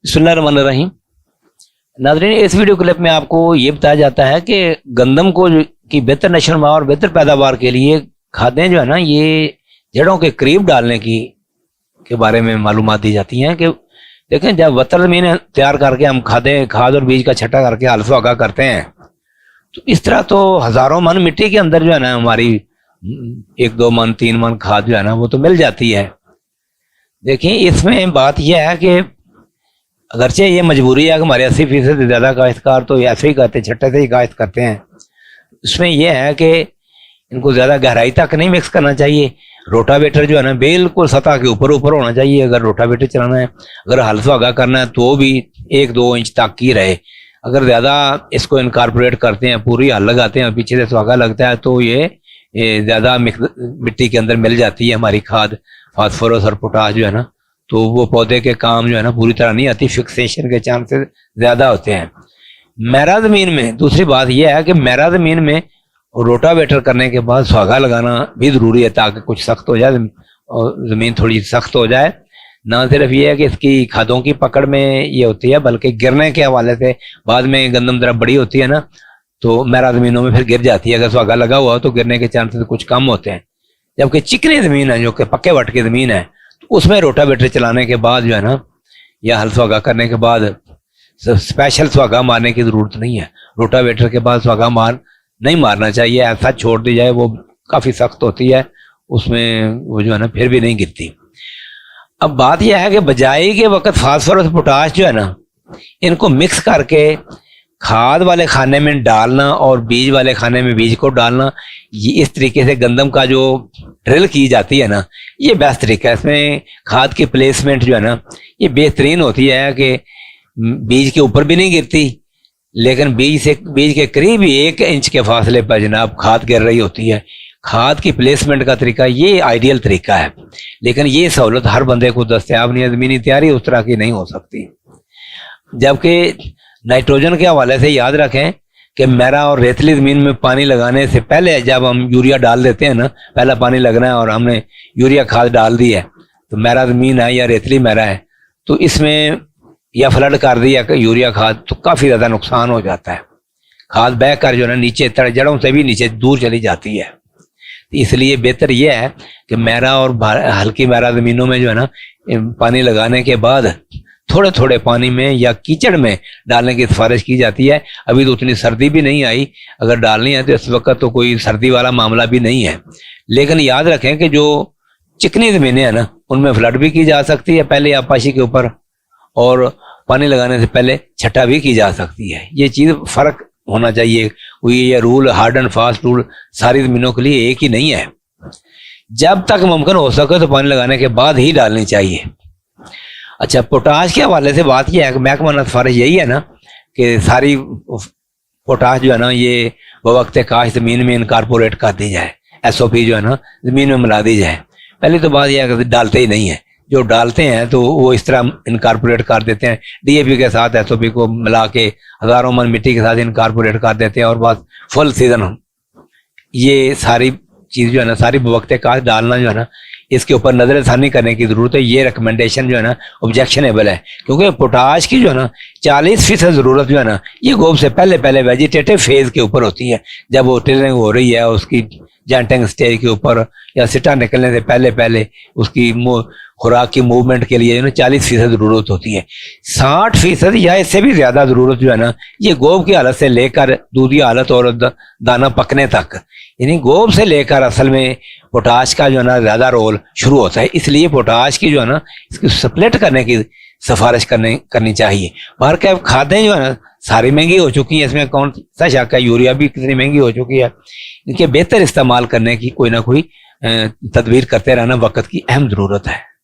बिस्मिल्लाहिर्रहमानिर्रहीम। नाज़रीन, इस वीडियो क्लिप में आपको ये बताया जाता है कि गंदम को की बेहतर नशोनुमा और बेहतर पैदावार के लिए खादें जो है ना, ये जड़ों के करीब डालने की के बारे में मालूमात दी जाती हैं। कि देखें, जब वतन ज़मीन तैयार करके हम खाद और बीज का छट्टा करके हल्फ आगा करते हैं, तो इस तरह तो हज़ारों मन मिट्टी के अंदर जो है ना हमारी 1-2 मन 3 मन खाद जो है ना वो तो मिल जाती है। देखिए, इसमें बात यह है कि अगरचे ये मजबूरी है कि हमारे 80% से ज़्यादा काश्तकार तो ऐसे ही करते, छट्टे से ही काश्त करते हैं। इसमें यह है कि इनको ज़्यादा गहराई तक नहीं मिक्स करना चाहिए। रोटावेटर जो है ना बिल्कुल सतह के ऊपर ऊपर होना चाहिए। अगर रोटावेटर चलाना है, अगर हल सुहागा करना है तो भी 1-2 इंच तक ही रहे। अगर ज़्यादा इसको इनकारपोरेट करते हैं, पूरी हल लगाते हैं और पीछे से सुहागा लगता है, तो ये ज़्यादा मिट्टी के अंदर मिल जाती है हमारी खाद, फास्फोरस और पोटाश जो है ना, तो वो पौधे के काम जो है ना पूरी तरह नहीं आती, फिक्सेशन के चांसेस ज़्यादा होते हैं। मैरा ज़मीन में दूसरी बात यह है कि मैरा ज़मीन में रोटावेटर करने के बाद सुहागा लगाना भी ज़रूरी है, ताकि कुछ सख्त हो जाए और ज़मीन थोड़ी सख्त हो जाए। ना सिर्फ ये है कि इसकी खादों की पकड़ में ये होती है, बल्कि गिरने के हवाले से बाद में गंदम जरा बड़ी होती है ना, तो मैरा ज़मीनों में फिर गिर जाती है। अगर सुहागा लगा हुआ हो तो गिरने के चांसेस कुछ कम होते हैं। जबकि चिकनी ज़मीन है, जो कि पक्के वट की ज़मीन है, तो उसमें रोटावेटर चलाने के बाद जो है ना, या हल सुहागा करने के बाद स्पेशल सुहागा मारने की ज़रूरत नहीं है। रोटावेटर के बाद सुहागा नहीं मारना चाहिए, ऐसा छोड़ दी जाए, वो काफ़ी सख्त होती है, उसमें वो जो है ना फिर भी नहीं गिरती। अब बात यह है कि बजाई के वक्त फास्फोरस पोटाश जो है ना, इनको मिक्स करके खाद वाले खाने में डालना और बीज वाले खाने में बीज को डालना, ये इस तरीके से गंदम का जो ड्रिल की जाती है ना, ये बेस्ट तरीका है। इसमें खाद की प्लेसमेंट जो है ना ये बेहतरीन होती है कि बीज के ऊपर भी नहीं गिरती, लेकिन बीज के करीब ही 1 इंच के फासले पर जनाब खाद गिर रही होती है। खाद की प्लेसमेंट का तरीका ये आइडियल तरीका है, लेकिन ये सहूलत हर बंदे को दस्तयाब नहीं है। ज़मीनी तैयारी उस तरह की नहीं हो सकती। जबकि नाइट्रोजन के हवाले से याद रखें कि मैरा और रेतली ज़मीन में पानी लगाने से पहले जब हम यूरिया डाल देते हैं ना, पहला पानी लगना है और हमने यूरिया खाद डाल दी है, तो मैरा ज़मीन है या रेतली मैरा है, तो इसमें या फ्लड कर दी या यूरिया खाद, तो काफ़ी ज़्यादा नुकसान हो जाता है। खाद बह कर जो है ना नीचे जड़ों से भी नीचे दूर चली जाती है। इसलिए बेहतर यह है कि मैरा और हल्की मैरा ज़मीनों में जो है ना पानी लगाने के बाद थोड़े थोड़े पानी में या कीचड़ में डालने की सिफारिश की जाती है। अभी तो उतनी सर्दी भी नहीं आई, अगर डालनी है तो इस वक्त तो कोई सर्दी वाला मामला भी नहीं है। लेकिन याद रखें कि जो चिकनी ज़मीनें हैं ना, उनमें फ्लड भी की जा सकती है पहले आपाशी के ऊपर, और पानी लगाने से पहले छट्टा भी की जा सकती है। ये चीज़ फ़र्क होना चाहिए। ये rule, hard and fast rule सारी ज़मीनों के लिए एक ही नहीं है। जब तक मुमकिन हो सके तो पानी लगाने के बाद ही डालनी चाहिए। अच्छा, पोटाश के हवाले से बात यह है कि महकमा ने सिफारिश यही है ना कि सारी पोटाश जो है ना ये बवक्त काश ज़मीन में इनकारपोरेट कर दी जाए, SOP जो है ना ज़मीन में मिला दी जाए। पहली तो बात यह है कि डालते ही नहीं है, जो डालते हैं तो वो इस तरह इनकारपोरेट कर देते हैं, DAP के साथ SOP को मिला के हज़ारों मन मिट्टी के साथ इनकारपोरेट कर देते हैं, और बस फुल सीजन ये सारी चीज़ जो है ना, सारी बवक्त काश डालना जो है ना, इसके ऊपर नज़रसानी करने की ज़रूरत है। ये रिकमेंडेशन जो है ना ऑब्जेक्शनेबल है, क्योंकि पोटाश की जो है ना 40% ज़रूरत जो है ना ये गोब से पहले वेजिटेटिव फेज़ के ऊपर होती है। जब वो टिलरिंग हो रही है उसकी जेंटिंग स्टेज के ऊपर, या सिटा निकलने से पहले उसकी खुराक की मूवमेंट के लिए 40% ज़रूरत होती है। 60% या इससे भी ज़्यादा ज़रूरत जो है ना ये गोब की हालत से लेकर दूधी हालत और दाना पकने तक, यानी गोब से लेकर असल में पोटाश का जो है ना ज़्यादा रोल शुरू होता है। इसलिए पोटाश की जो है ना इसकी स्प्लिट करने की सिफारिश करनी चाहिए। बाहर क्या खादें जो है ना सारी महंगी हो चुकी हैं, इसमें कौन सा शक है, यूरिया भी कितनी महंगी हो चुकी है। इनके बेहतर इस्तेमाल करने की कोई ना कोई तदबीर करते रहना वक्त की अहम ज़रूरत है।